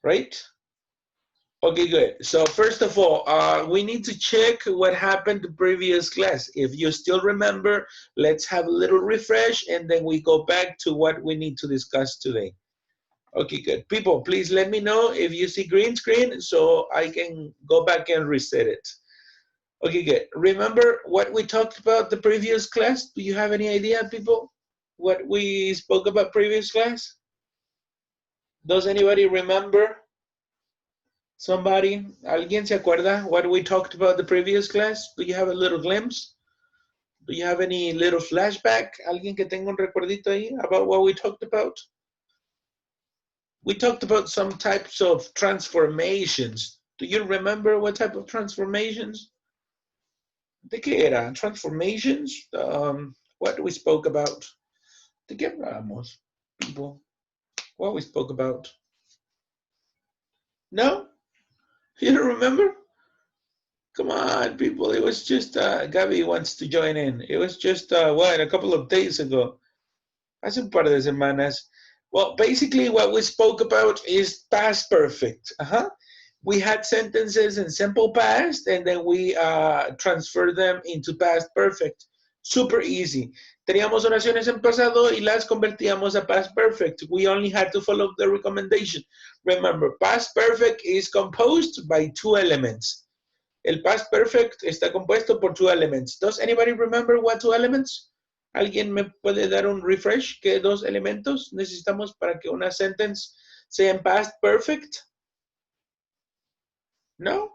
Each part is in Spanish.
right? Okay, good. So first of all, we need to check what happened the previous class. If you still remember, let's have a little refresh and then we go back to what we need to discuss today. Okay, good. People, please let me know if you see green screen so I can go back and reset it. Okay, good. Remember what we talked about the previous class? Do you have any idea, people? What we spoke about previous class? Does anybody remember? Somebody? ¿Alguien se acuerda what we talked about the previous class? Do you have a little glimpse? Do you have any little flashback? ¿Alguien que tenga un recuerdito ahí about what we talked about? We talked about some types of transformations. Do you remember what type of transformations? ¿De qué era? Transformations? What we spoke about? ¿De qué hablamos, people? What we spoke about? No? You don't remember? Come on, people. It was just, Gabby wants to join in. It was just, what, a couple of days ago. Hace un par de semanas. Well, basically what we spoke about is past perfect. We had sentences in simple past and then we transferred them into past perfect. Super easy. Teníamos oraciones en pasado y las convertíamos a past perfect. We only had to follow the recommendation. Remember, past perfect is composed by two elements. El past perfect está compuesto por two elements. Does anybody remember what two elements? ¿Alguien me puede dar un refresh? ¿Qué dos elementos necesitamos para que una sentence sea en past perfect? No?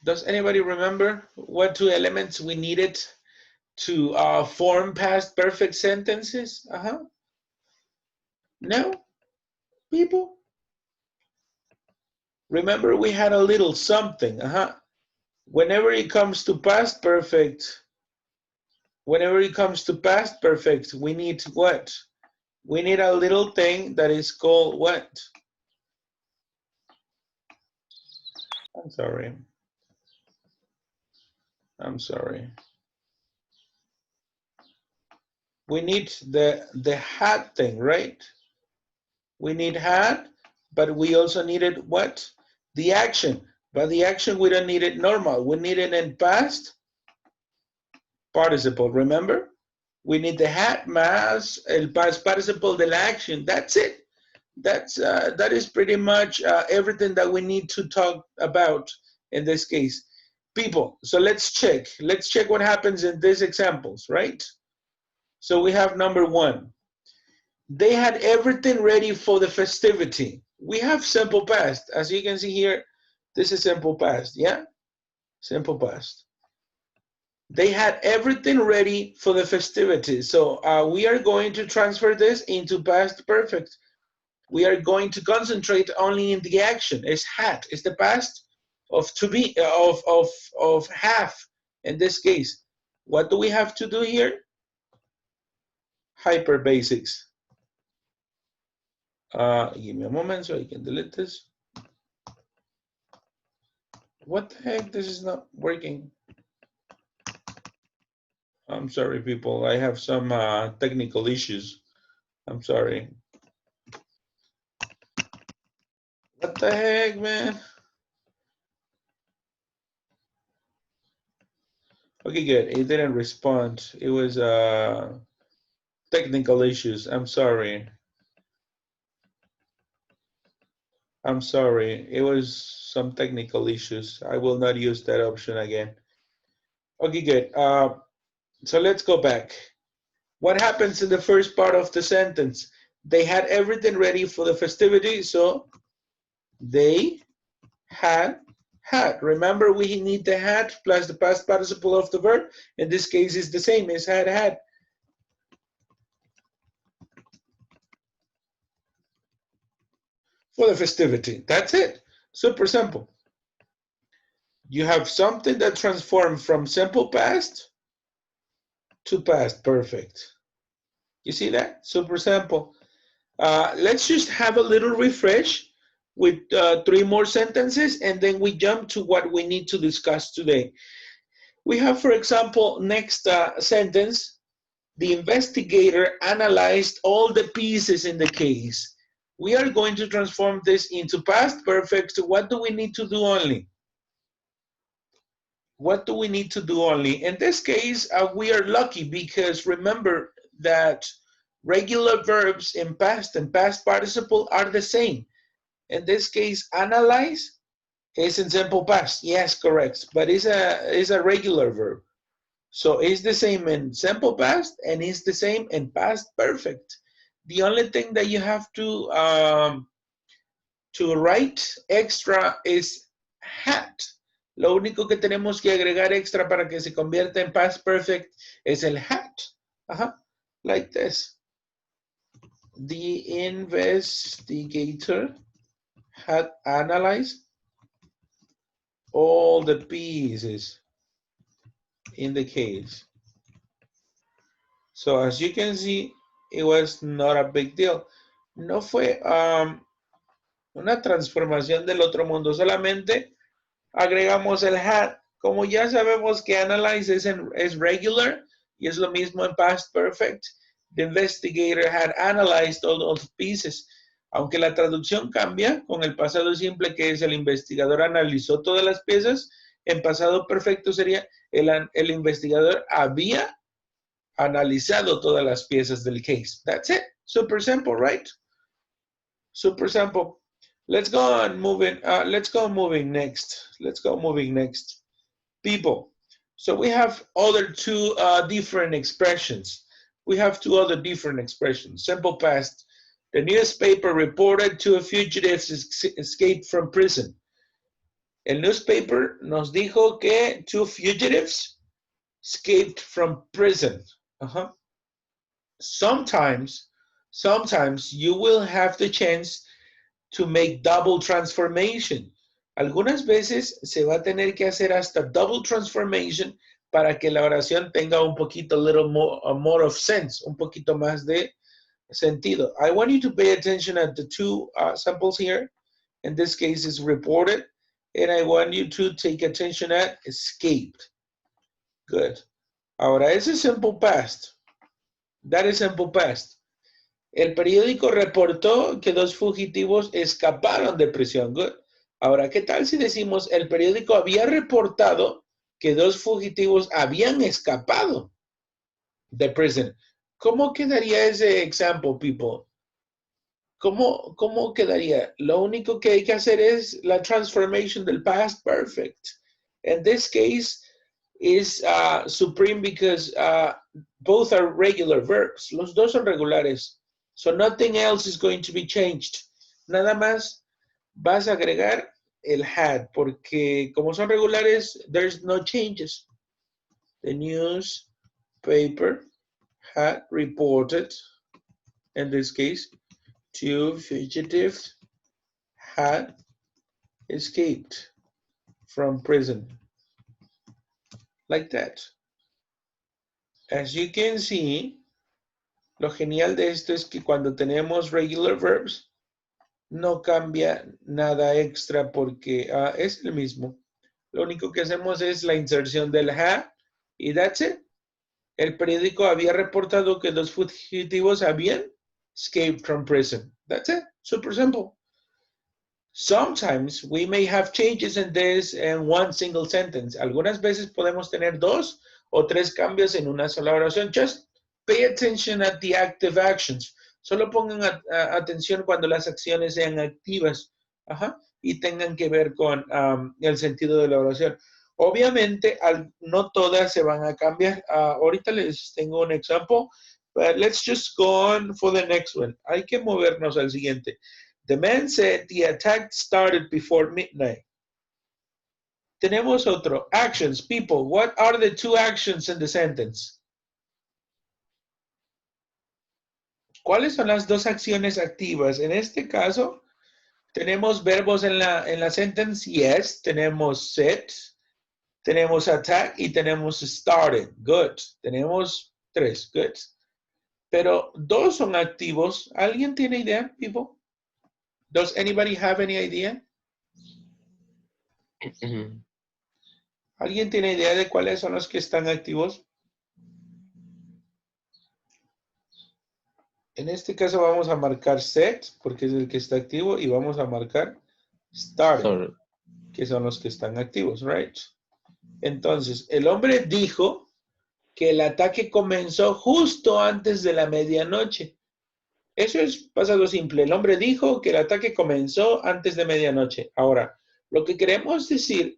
Does anybody remember what two elements we needed to form past perfect sentences? No? People? Remember we had a little something. Whenever it comes to past perfect, we need what? We need a little thing that is called what? I'm sorry. We need the had thing, right? We need had, but we also needed what? The action. But the action, we don't need it normal. We need it in past participle, remember? We need the had más el past participle de la action. That's it. That is pretty much everything that we need to talk about in this case. People, so let's check. Let's check what happens in these examples, right? So we have number one. They had everything ready for the festivity. We have simple past. As you can see here, this is simple past, yeah? Simple past. They had everything ready for the festivities. So we are going to transfer this into past perfect. We are going to concentrate only in the action. It's had. It's the past of to be, of have in this case. What do we have to do here? Hyper basics. Give me a moment so I can delete this. What the heck? This is not working. I'm sorry, people. I have some technical issues. I'm sorry. What the heck, man? Okay, good. It didn't respond. It was technical issues. I'm sorry. It was some technical issues. I will not use that option again. Okay, good. So let's go back. What happens in the first part of the sentence? They had everything ready for the festivity, so they had. Remember, we need the had plus the past participle of the verb. In this case, it's the same as had. For the festivity. That's it. Super simple. You have something that transforms from simple past to past perfect. You see that? Super simple. Let's just have a little refresh with 3 more sentences, and then we jump to what we need to discuss today. We have, for example, next sentence, the investigator analyzed all the pieces in the case. We are going to transform this into past perfect. What do we need to do only? What do we need to do only? In this case, we are lucky because remember that regular verbs in past and past participle are the same. In this case, analyze is in simple past. Yes, correct. But it's a regular verb. So it's the same in simple past and it's the same in past perfect. The only thing that you have to write extra is had. Lo único que tenemos que agregar extra para que se convierta en past perfect es el had. Like this. The investigator had analyzed all the pieces in the case. So as you can see, it was not a big deal. No fue una transformación del otro mundo, solamente agregamos el had. Como ya sabemos que analyze es regular y es lo mismo en past perfect, the investigator had analyzed all those pieces. Aunque la traducción cambia con el pasado simple, que es el investigador analizó todas las piezas, en pasado perfecto sería el investigador había analizado todas las piezas del case. That's it. Super simple, right? Super simple. Let's go on moving. Let's go moving next. Let's go moving next. People. So we have other two different expressions. We have two other different expressions. Simple past. The newspaper reported two fugitives escaped from prison. El newspaper nos dijo que two fugitives escaped from prison. Sometimes you will have the chance to make double transformation. Algunas veces se va a tener que hacer hasta double transformation para que la oración tenga un poquito, little more of sense, un poquito más de sentido. I want you to pay attention at the two samples here. In this case, is reported. And I want you to take attention at escaped. Good. Ahora, ese es simple past. That is simple past. El periódico reportó que dos fugitivos escaparon de prisión. Good. Ahora, ¿qué tal si decimos el periódico había reportado que dos fugitivos habían escapado de prison? ¿Cómo quedaría ese example, people? ¿Cómo quedaría? Lo único que hay que hacer es la transformation del past perfect. In this case is supreme because both are regular verbs. Los dos son regulares. So nothing else is going to be changed. Nada más vas a agregar el had porque como son regulares, there's no changes. The newspaper had reported, in this case, two fugitives had escaped from prison. Like that. As you can see, lo genial de esto es que cuando tenemos regular verbs, no cambia nada extra porque es el mismo. Lo único que hacemos es la inserción del had y that's it. El periódico había reportado que dos fugitivos habían escaped from prison. That's it. Super simple. Sometimes we may have changes in this in one single sentence. Algunas veces podemos tener dos o tres cambios en una sola oración. Just pay attention at the active actions. Solo pongan atención cuando las acciones sean activas y tengan que ver con el sentido de la oración. Obviamente, no todas se van a cambiar. Ahorita les tengo un ejemplo, but let's just go on for the next one. Hay que movernos al siguiente. The man said the attack started before midnight. Tenemos otro. Actions, people. What are the two actions in the sentence? ¿Cuáles son las dos acciones activas? En este caso, tenemos verbos en la sentence. Yes, tenemos set, tenemos attack y tenemos started. Good. Tenemos tres. Good. Pero dos son activos. ¿Alguien tiene idea, people? Does anybody have any idea? ¿Alguien tiene idea de cuáles son los que están activos? En este caso vamos a marcar set, porque es el que está activo, y vamos a marcar started, que son los que están activos, right? Entonces, el hombre dijo que el ataque comenzó justo antes de la medianoche. Eso es pasado simple. El hombre dijo que el ataque comenzó antes de medianoche. Ahora, lo que queremos decir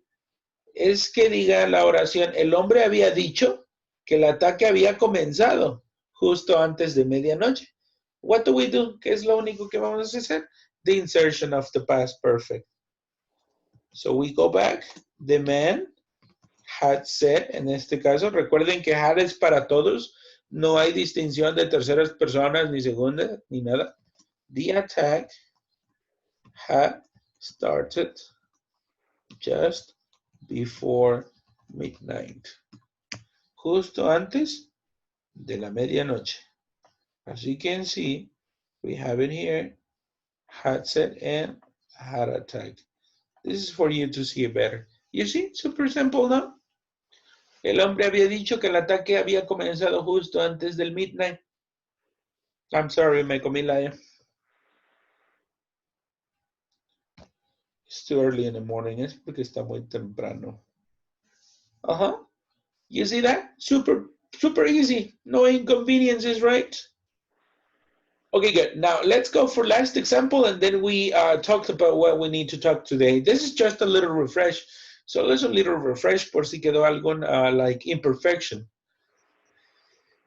es que diga la oración, el hombre había dicho que el ataque había comenzado justo antes de medianoche. What do we do? ¿Qué es lo único que vamos a hacer? The insertion of the past perfect. So we go back. The man had said, en este caso, recuerden que had es para todos. No hay distinción de terceras personas, ni segundas, ni nada. The attack had started just before midnight. Justo antes de la medianoche. As you can see, we have it here, had set and had attack. This is for you to see it better. You see, super simple, ¿no? El hombre había dicho que el ataque había comenzado justo antes del midnight. I'm sorry, me comí la E. It's too early in the morning. Es porque está muy temprano. Uh-huh. You see that? Super, super easy. No inconveniences, right? Okay, good. Now let's go for last example, and then we talked about what we need to talk today. This is just a little refresh. So there's a little refresh por si quedó algún like imperfection.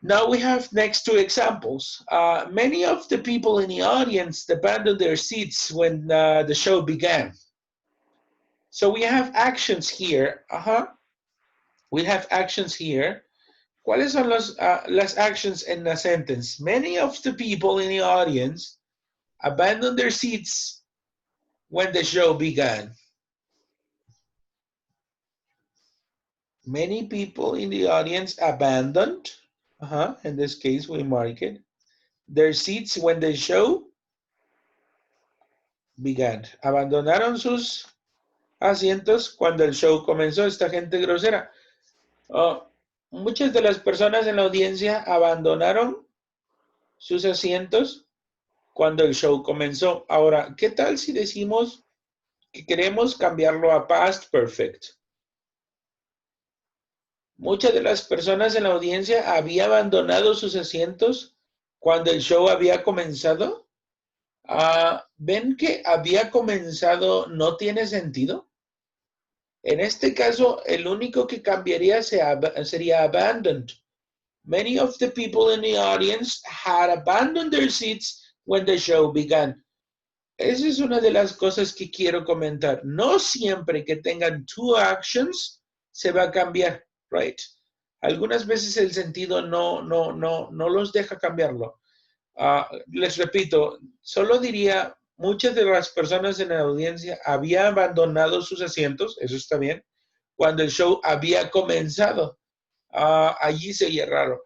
Now we have next two examples. Many of the people in the audience abandoned their seats when the show began. So we have actions here. We have actions here. ¿Cuáles son las actions in the sentence? Many of the people in the audience abandoned their seats when the show began. Many people in the audience abandoned, in this case we mark it, their seats when the show began. Abandonaron sus asientos cuando el show comenzó. Esta gente grosera. Muchas de las personas en la audiencia abandonaron sus asientos cuando el show comenzó. Ahora, ¿qué tal si decimos que queremos cambiarlo a past perfect? Muchas de las personas en la audiencia habían abandonado sus asientos cuando el show había comenzado. ¿Ven que había comenzado no tiene sentido? En este caso, el único que cambiaría sería abandoned. Many of the people in the audience had abandoned their seats when the show began. Esa es una de las cosas que quiero comentar. No siempre que tengan two actions se va a cambiar, right? Algunas veces el sentido no los deja cambiarlo. Les repito, solo diría, muchas de las personas en la audiencia habían abandonado sus asientos, eso está bien, cuando el show había comenzado. Allí sería raro.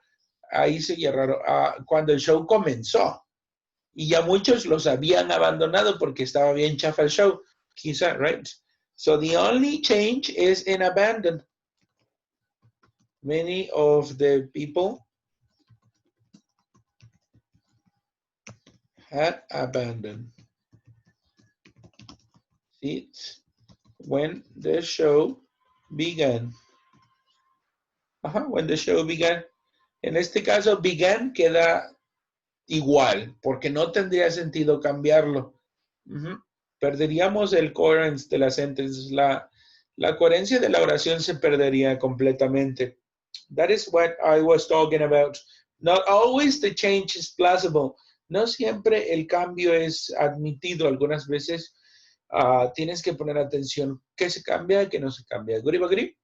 Ahí sería raro. Cuando el show comenzó. Y ya muchos los habían abandonado porque estaba bien chafa el show. Quizá, right? So the only change is in abandon. Many of the people had abandoned seats when the show began. When the show began. En este caso, began queda igual, porque no tendría sentido cambiarlo. Perderíamos el coherence de la sentence. La coherencia de la oración se perdería completamente. That is what I was talking about. Not always the change is plausible. No siempre el cambio es admitido. Algunas veces tienes que poner atención qué se cambia, qué no se cambia. Agree?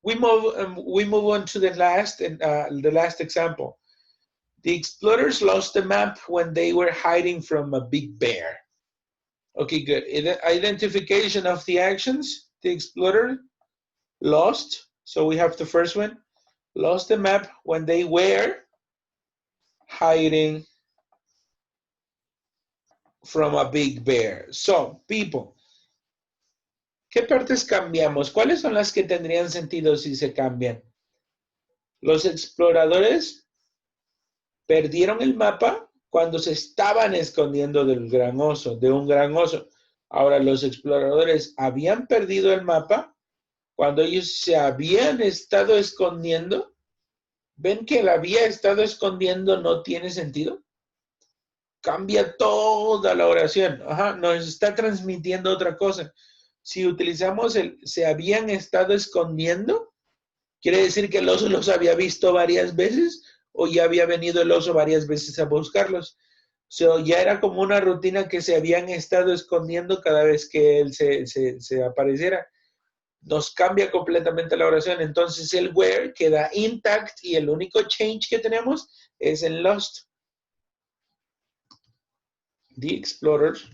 We move on to the last example. The explorers lost the map when they were hiding from a big bear. Okay, good. Identification of the actions. The explorer lost. So we have the first one. Lost the map when they were hiding from a big bear. So, people, ¿Qué partes cambiamos? ¿Cuáles son las que tendrían sentido si se cambian? Los exploradores perdieron el mapa cuando se estaban escondiendo del gran oso, de un gran oso. Ahora, los exploradores habían perdido el mapa cuando ellos se habían estado escondiendo. ¿Ven que el había estado escondiendo no tiene sentido? Cambia toda la oración. Ajá, nos está transmitiendo otra cosa. Si utilizamos el se habían estado escondiendo, quiere decir que el oso los había visto varias veces o ya había venido el oso varias veces a buscarlos. So, ya era como una rutina que se habían estado escondiendo cada vez que él se apareciera. Nos cambia completamente la oración. Entonces el where queda intact y el único change que tenemos es en lost. The explorers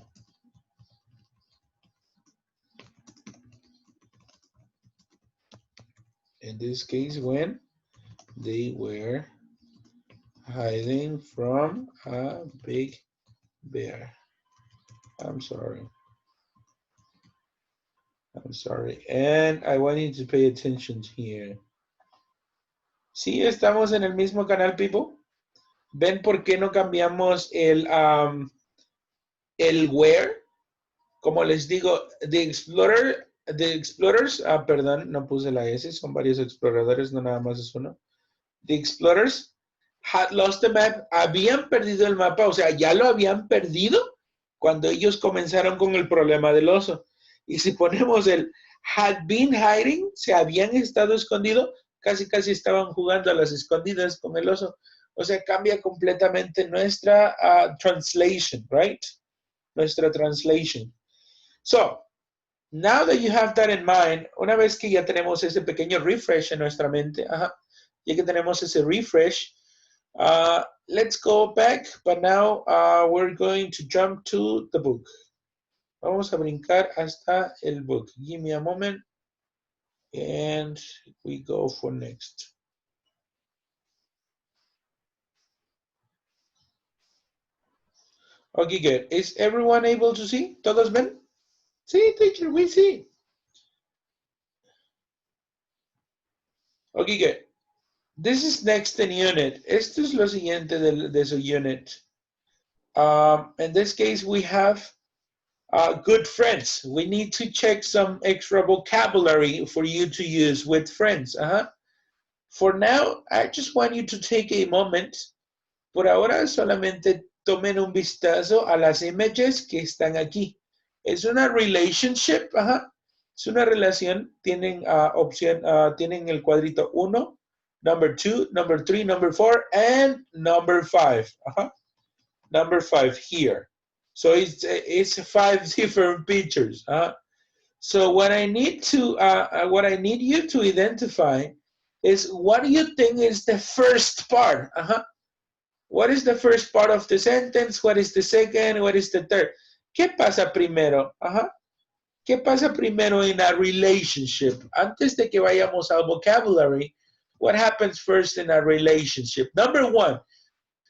in this case when they were hiding from a big bear. I'm sorry. And I want you to pay attention here. Sí, estamos en el mismo canal, people. ¿Ven por qué no cambiamos el where? Como les digo, the explorers, perdón, no puse la S, son varios exploradores, no nada más es uno. The explorers had lost the map, habían perdido el mapa, o sea, ya lo habían perdido cuando ellos comenzaron con el problema del oso. Y si ponemos el had been hiding, se habían estado escondido, casi estaban jugando a las escondidas con el oso. O sea, cambia completamente nuestra translation, right? Nuestra translation. So, now that you have that in mind, una vez que ya tenemos ese pequeño refresh en nuestra mente, ya que tenemos ese refresh, let's go back, but now we're going to jump to the book. Vamos a brincar hasta el book. Give me a moment, and we go for next. Okay, good. Is everyone able to see? ¿Todos ven? Sí, teacher, we see. Okay, good. This is next in unit. Esto es lo siguiente de su unit. In this case, we have good friends. We need to check some extra vocabulary for you to use with friends. For now, I just want you to take a moment. Por ahora, solamente tomen un vistazo a las images que están aquí. Es una relationship, es una relación. Tienen opción, tienen el cuadrito 1, number 2, number 3, number 4, and number 5. Number 5 here. So it's 5 different pictures. So what I need you to identify is what do you think is the first part? What is the first part of the sentence? What is the second? What is the third? ¿Qué pasa primero? ¿Qué pasa primero in a relationship? Antes de que vayamos al vocabulary, what happens first in a relationship? Number 1.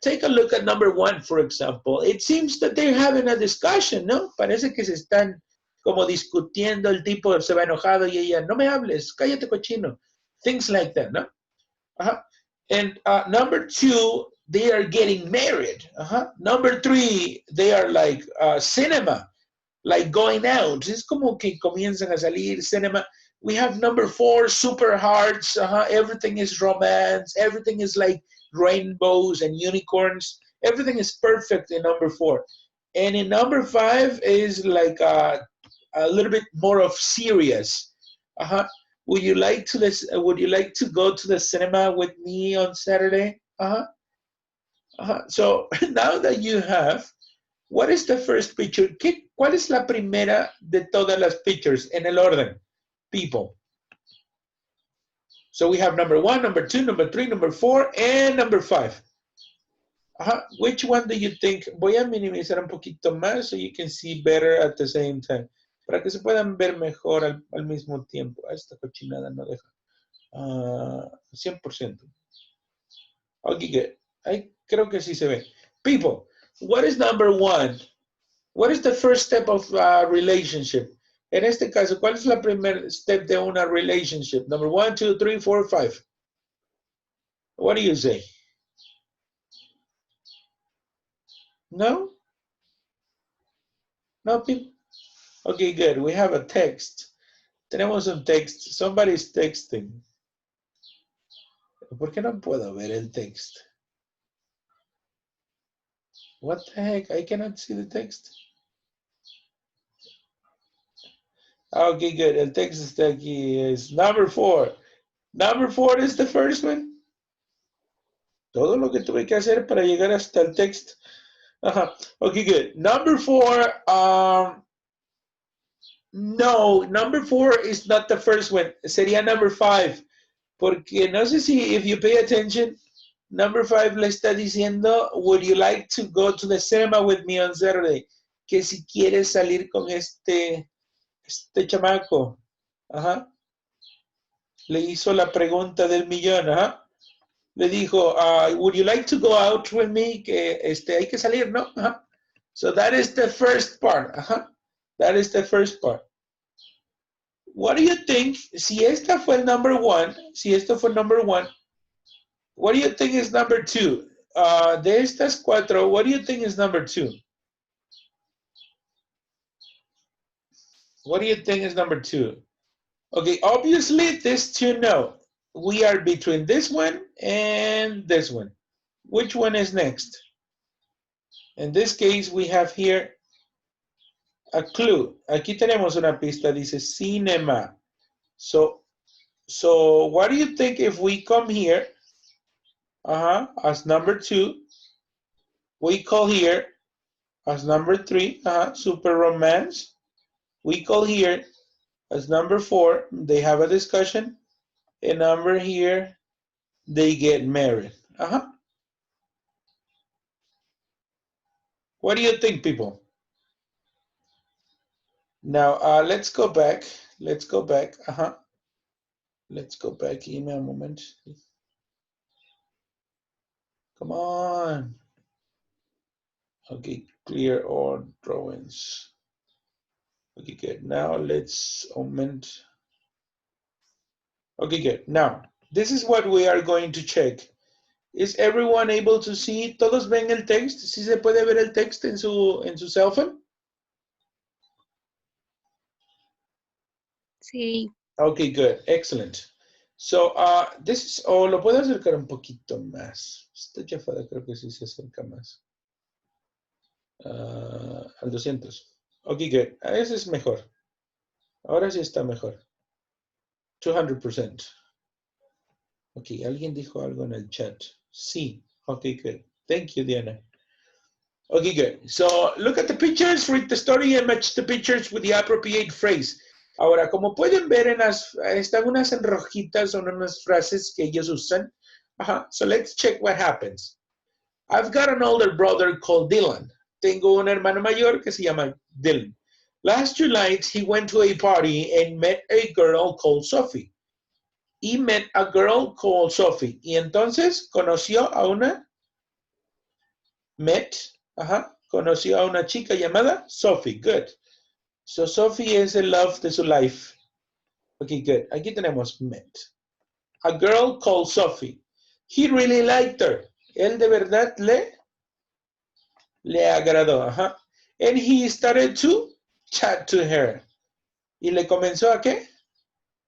Take a look at number 1, for example. It seems that they're having a discussion, ¿no? Parece que se están como discutiendo, el tipo se va enojado y ella, no me hables, cállate cochino. Things like that, ¿no? And number 2, they are getting married. Number 3, they are like cinema, like going out. Es como que comienzan a salir cinema. We have number 4, super hearts. Everything is romance. Everything is like rainbows and unicorns. Everything is perfect in number 4. And in number 5 is like a little bit more of serious. Would you like to go to the cinema with me on Saturday? So now that you have, what is the first picture? ¿Cuál es la primera de todas las pictures en el orden? People. So we have number 1, number 2, number 3, number 4, and number 5. Which one do you think? Voy a minimizar un poquito más so you can see better at the same time. Para que se puedan ver mejor al mismo tiempo. Esta cochinada no deja. 100%. Okay, good. Creo que sí se ve. People, what is number 1? What is the first step of relationship? En este caso, ¿cuál es la primer step de una relationship? Number 1, 2, 3, 4, 5. What do you say? No? No, people? Okay, good. We have a text. Tenemos un text. Somebody's texting. ¿Por qué no puedo ver el text? What the heck? I cannot see the text. Okay, good. El text está aquí. Es number 4. Number 4 is the first one. Todo lo que tuve que hacer para llegar hasta el text. Okay, good. Number 4. No, number 4 is not the first one. Sería number 5. Porque no sé si, if you pay attention, number 5 le está diciendo, would you like to go to the cinema with me on Saturday? Que si quieres salir con este chamaco. Ajá. Le hizo la pregunta del millón. Ajá. Le dijo, would you like to go out with me? Que hay que salir, ¿no? Ajá. So that is the first part. Ajá. That is the first part. What do you think? Si esta fue el number 1, si esto fue number 1, what do you think is number 2? De estas 4, what do you think is number 2? What do you think is number 2? Okay, obviously this 2, no. We are between this one and this one. Which one is next? In this case, we have here a clue. Aquí tenemos una pista, dice cinema. So what do you think if we come here, as number 2, we call here as number 3, super romance. We call here as number 4, they have a discussion, and number here, they get married. What do you think, people? Now, let's go back. Let's go back. Let's go back. Give me a moment. Come on. Okay, clear all drawings. Okay, good. Now let's aument. Okay, good. Now, this is what we are going to check. Is everyone able to see? ¿Todos ven el text? ¿Sí se puede ver el text en su cell phone? Sí. Okay, good. Excellent. So, this is, lo puedo acercar un poquito más. Esta chafada creo que sí se acerca más. Al 200. Okay, good. Ese es mejor. Ahora sí está mejor. 200%. Okay, alguien dijo algo en el chat. Sí. Okay, good. Thank you, Diana. Okay, good. So, look at the pictures, read the story, and match the pictures with the appropriate phrase. Ahora, como pueden ver, están unas en rojitas, son unas frases que ellos usan. So let's check what happens. I've got an older brother called Dylan. Tengo un hermano mayor que se llama Dylan. Last July, he went to a party and met a girl called Sophie. He met a girl called Sophie. Y entonces conoció a una, conoció a una chica llamada Sophie. Good. So Sophie is the love de su life. Okay, good. Aquí tenemos met. A girl called Sophie. He really liked her. Él de verdad le agradó. And he started to chat to her. Y le comenzó a ¿qué?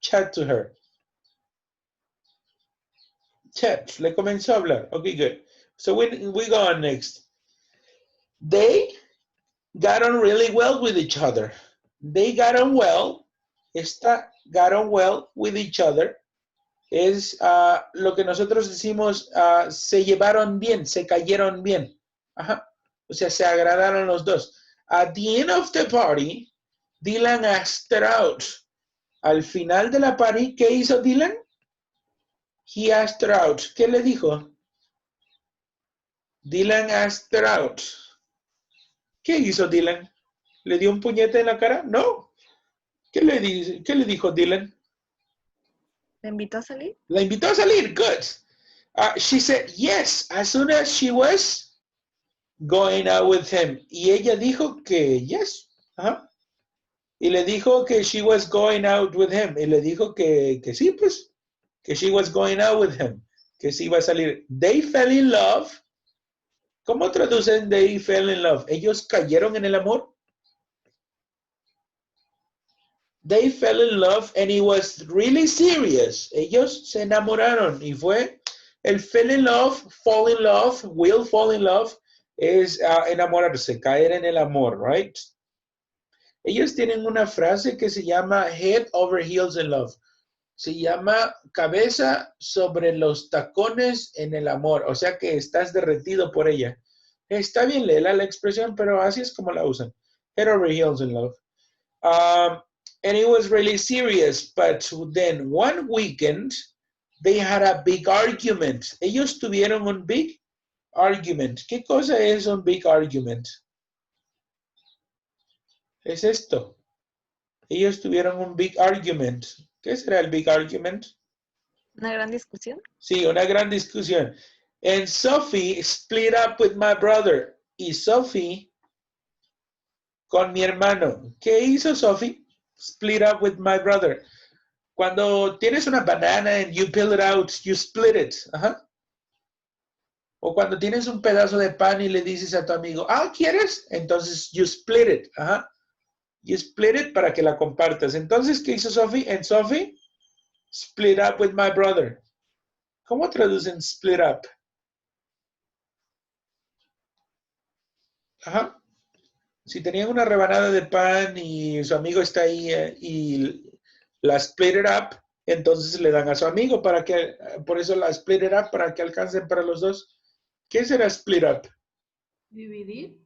Chat to her. Chat. Le comenzó a hablar. Okay, good. So we go on next. They got on really well with each other. They got on well. Got on well with each other. Es lo que nosotros decimos, se llevaron bien, se cayeron bien. O sea, se agradaron los dos. At the end of the party, Dylan asked her out. Al final de la party, ¿qué hizo Dylan? He asked her out. ¿Qué le dijo? Dylan asked her out. ¿Qué hizo Dylan? ¿Le dio un puñete en la cara? No. ¿Qué le dijo Dylan? ¿Le invitó a salir? La invitó a salir. Good. She said yes as soon as she was going out with him. Y ella dijo que yes. Y le dijo que she was going out with him. Y le dijo que sí, pues, que she was going out with him. Que sí iba a salir. They fell in love. ¿Cómo traducen they fell in love? Ellos cayeron en el amor. They fell in love and it was really serious. Ellos se enamoraron y fue el fell in love, fall in love, will fall in love, es enamorarse, caer en el amor, right? Ellos tienen una frase que se llama head over heels in love. Se llama cabeza sobre los tacones en el amor. O sea que estás derretido por ella. Está bien léela la expresión, pero así es como la usan. Head over heels in love. And it was really serious. But then one weekend, they had a big argument. Ellos tuvieron un big argument. ¿Qué cosa es un big argument? Es esto. Ellos tuvieron un big argument. ¿Qué será el big argument? Una gran discusión. Sí, una gran discusión. And Sophie split up with my brother. Y Sophie con mi hermano. ¿Qué hizo Sophie? Split up with my brother. Cuando tienes una banana and you peel it out, you split it. Ajá. O cuando tienes un pedazo de pan y le dices a tu amigo, ¿quieres? Entonces, you split it. Ajá. You split it para que la compartas. Entonces, ¿qué hizo Sophie? And Sophie split up with my brother. ¿Cómo traducen split up? Ajá. Si tenían una rebanada de pan y su amigo está ahí y la split it up, entonces le dan a su amigo para que, por eso la split it up, para que alcancen para los dos. ¿Qué será split up? Dividir.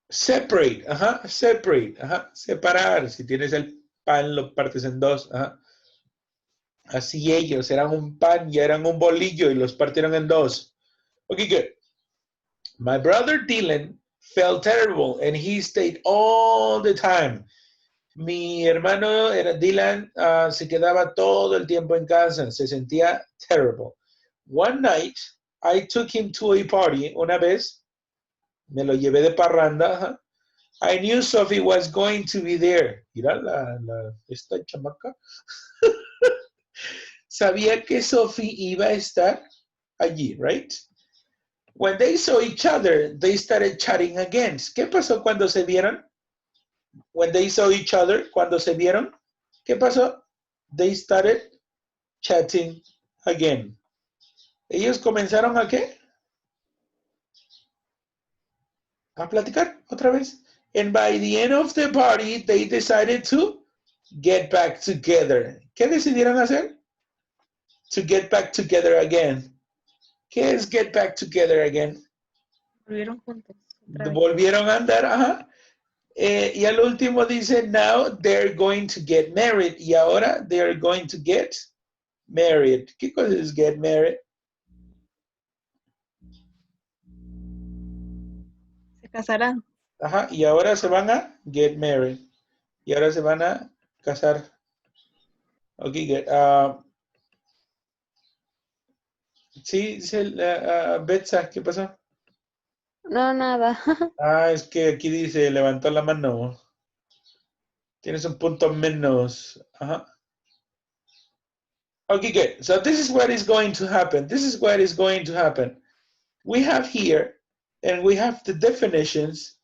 Separate, ajá, separate, ajá, separar. Si tienes el pan, lo partes en dos, ajá. Así ellos eran un pan y eran un bolillo y los partieron en dos. Okay, good. My brother Dylan felt terrible and he stayed all the time. Mi hermano era Dylan, se quedaba todo el tiempo en casa, se sentía terrible. One night, I took him to a party. Una vez, me lo llevé de parranda. Huh? I knew Sophie was going to be there. Mira esta chamaca. Sabía que Sophie iba a estar allí, right? When they saw each other, they started chatting again. ¿Qué pasó cuando se vieron? When they saw each other, cuando se vieron, ¿qué pasó? They started chatting again. ¿Ellos comenzaron a qué? A platicar otra vez. And by the end of the party, they decided to get back together. ¿Qué decidieron hacer? To get back together again. ¿Qué es get back together again? Volvieron juntos. Otra vez. Volvieron a andar, ajá. Y al último dice, now they're going to get married. Y ahora they're going to get married. ¿Qué cosa es get married? Se casarán. Ajá, y ahora se van a get married. Y ahora se van a casar. Ok, good. Sí, dice Betsa, ¿qué pasó? No, nada. Es que aquí dice, levantó la mano. Tienes un punto menos. Ajá. Okay, good. So this is what is going to happen. This is what is going to happen. We have here, and we have the definitions.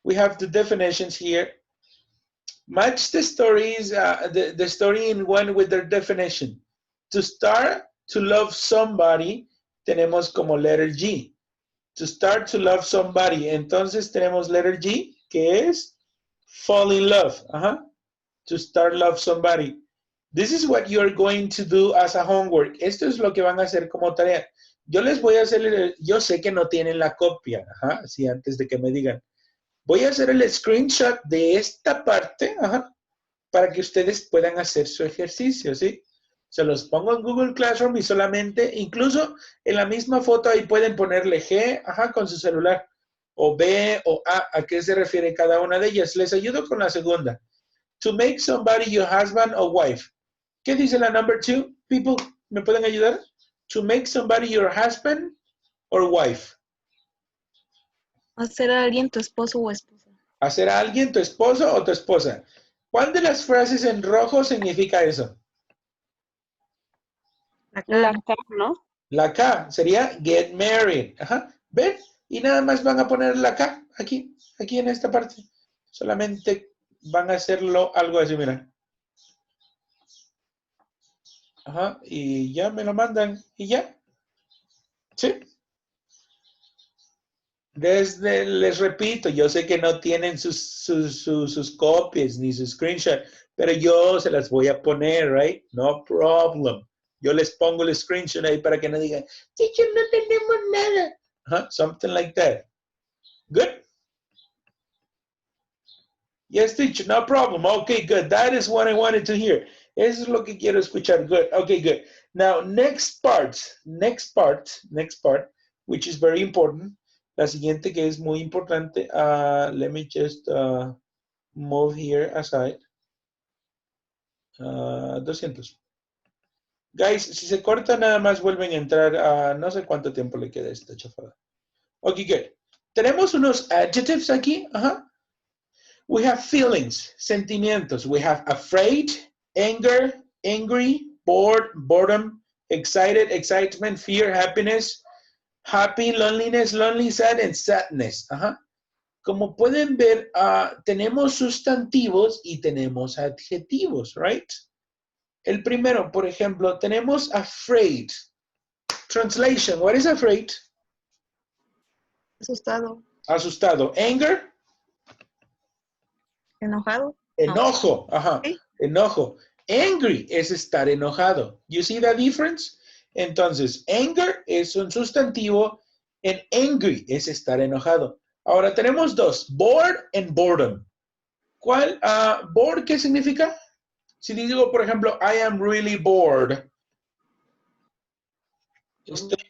We have the definitions here. Match the stories, the story in one with their definition. To start to love somebody, tenemos como letter G. To start to love somebody. Entonces tenemos letter G, que es fall in love. To start love somebody. This is what you're going to do as a homework. Esto es lo que van a hacer como tarea. Yo les voy a hacer, yo sé que no tienen la copia, sí, antes de que me digan. Voy a hacer el screenshot de esta parte, para que ustedes puedan hacer su ejercicio, ¿sí? Se los pongo en Google Classroom y solamente, incluso en la misma foto ahí pueden ponerle G, con su celular, o B o A qué se refiere cada una de ellas. Les ayudo con la segunda. To make somebody your husband or wife. ¿Qué dice la number 2? People, ¿me pueden ayudar? To make somebody your husband or wife. Hacer a alguien tu esposo o esposa. ¿Hacer a alguien tu esposo o tu esposa? ¿Cuál de las frases en rojo significa eso? La La K, ¿no? La K sería get married. Ajá. ¿Ven? Y nada más van a poner la K aquí en esta parte. Solamente van a hacerlo algo así, mira. Ajá. Y ya me lo mandan. Y ya. Sí. Les repito, yo sé que no tienen sus copias ni sus screenshot, pero yo se las voy a poner, right? No problem. Yo les pongo el screenshot ahí para que no digan, teacher, no tenemos nada. Something like that. Good? Yes, teacher, no problem. Okay, good. That is what I wanted to hear. Eso es lo que quiero escuchar. Good. Okay, good. Now, next part, which is very important. La siguiente que es muy importante. Let me just move here aside. 200. Guys, si se corta nada más vuelven a entrar a no sé cuánto tiempo le queda a esta chafada. Okay, good. Tenemos unos adjectives aquí. We have feelings, sentimientos. We have afraid, anger, angry, bored, boredom, excited, excitement, fear, happiness, happy, loneliness, lonely, sad, and sadness. Como pueden ver, tenemos sustantivos y tenemos adjetivos, right? El primero, por ejemplo, tenemos afraid. Translation, what is afraid? asustado, Asustado. Anger, enojado. enojo. Sí. Enojo. Angry es estar enojado. You see the difference? Entonces, anger es un sustantivo and angry es estar enojado. Ahora tenemos dos, bored and boredom. ¿Cuál? Bored, ¿qué significa? Si digo, por ejemplo, I am really bored. Estoy